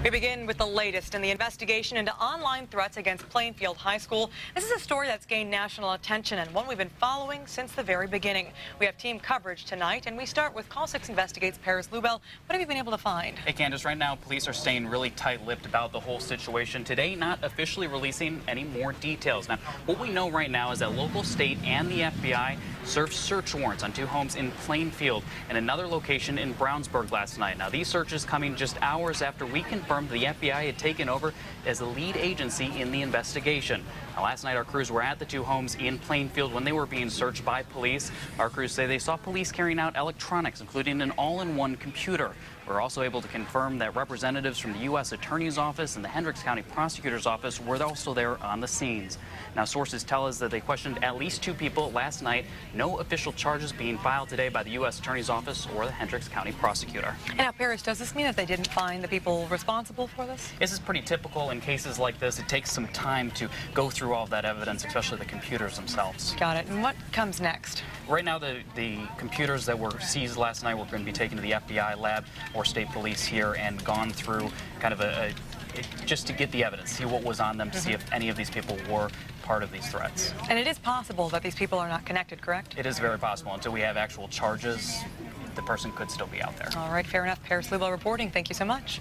We begin with the latest in the investigation into online threats against Plainfield High School. This is a story that's gained national attention and one we've been following since the very beginning. We have team coverage tonight, and we start with Call 6 Investigates Paris Lubell. What have you been able to find? Hey, Candace, right now police are staying really tight-lipped about the whole situation today, not officially releasing any more details. Now, what we know right now is that local, state, and the FBI served search warrants on 2 homes in Plainfield and another location in Brownsburg last night. Now, these searches coming just hours after we confirmed the FBI had taken over as the lead agency in the investigation. Now, last night our crews were at the 2 homes in Plainfield when they were being searched by police. Our crews say they saw police carrying out electronics, including an all-in-one computer. We're also able to confirm that representatives from the U.S. Attorney's Office and the Hendricks County Prosecutor's Office were also there on the scenes. Now, sources tell us that they questioned at least 2 people last night. No official charges being filed today by the U.S. Attorney's Office or the Hendricks County Prosecutor. And now, Paris, does this mean that they didn't find the people responsible for this? This is pretty typical in cases like this. It takes some time to go through all of that evidence, especially the computers themselves. Got it. And what comes next? Right now, the computers that were seized last night were going to be taken to the FBI lab or state police here and gone through kind of just to get the evidence, see what was on them, to see if any of these people were part of these threats. And it is possible that these people are not connected, correct? It is very possible. Until we have actual charges, the person could still be out there. All right, fair enough. Paris Lubell reporting. Thank you so much.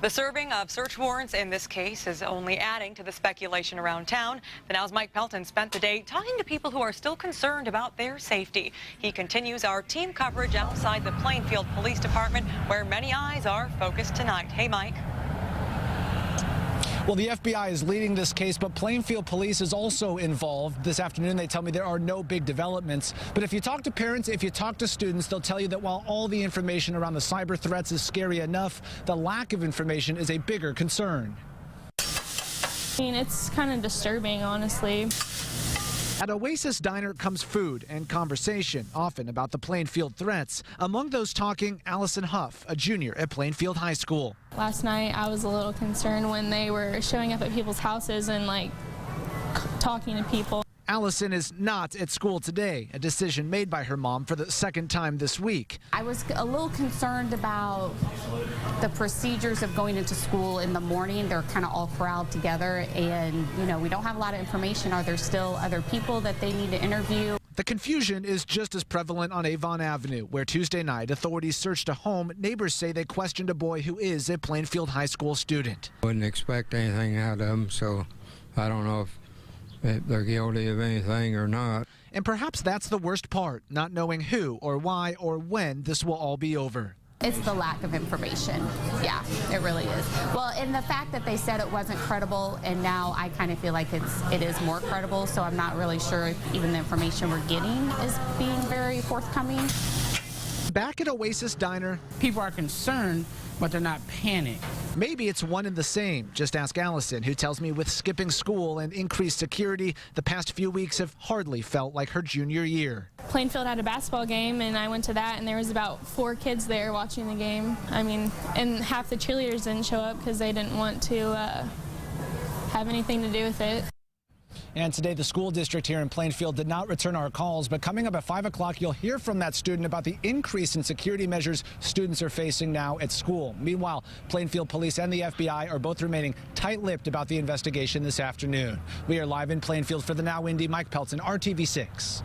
The serving of search warrants in this case is only adding to the speculation around town. The Now's Mike Pelton spent the day talking to people who are still concerned about their safety. He continues our team coverage outside the Plainfield Police Department, where many eyes are focused tonight. Hey, Mike. Well, the FBI is leading this case, but Plainfield Police is also involved. This afternoon, they tell me there are no big developments. But if you talk to parents, if you talk to students, they'll tell you that while all the information around the cyber threats is scary enough, the lack of information is a bigger concern. I mean, it's kind of disturbing, honestly. At Oasis Diner comes food and conversation, often about the Plainfield threats. Among those talking, Allison Huff, a junior at Plainfield High School. Last night, I was a little concerned when they were showing up at people's houses and, like, talking to people. Allison is not at school today, a decision made by her mom for the second time this week. I was a little concerned about the procedures of going into school in the morning. They're kind of all crowded together, and, you know, we don't have a lot of information. Are there still other people that they need to interview? The confusion is just as prevalent on Avon Avenue, where Tuesday night authorities searched a home. Neighbors say they questioned a boy who is a Plainfield High School student. Wouldn't expect anything out of them, so I don't know if they're guilty of anything or not. And perhaps that's the worst part, not knowing who or why or when this will all be over. It's the lack of information. Yeah, it really is. Well, and the fact that they said it wasn't credible, and now I kind of feel like it is more credible, so I'm not really sure if even the information we're getting is being very forthcoming. Back at Oasis Diner, people are concerned, but they're not panicked. Maybe it's one and the same. Just ask Allison, who tells me with skipping school and increased security, the past few weeks have hardly felt like her junior year. Plainfield had a basketball game, and I went to that, and there was about 4 kids there watching the game. I mean, and half the cheerleaders didn't show up because they didn't want to have anything to do with it. And today, the school district here in Plainfield did not return our calls, but coming up at 5 o'clock, you'll hear from that student about the increase in security measures students are facing now at school. Meanwhile, Plainfield Police and the FBI are both remaining tight-lipped about the investigation this afternoon. We are live in Plainfield for the Now Indy, Mike Pelton, RTV6.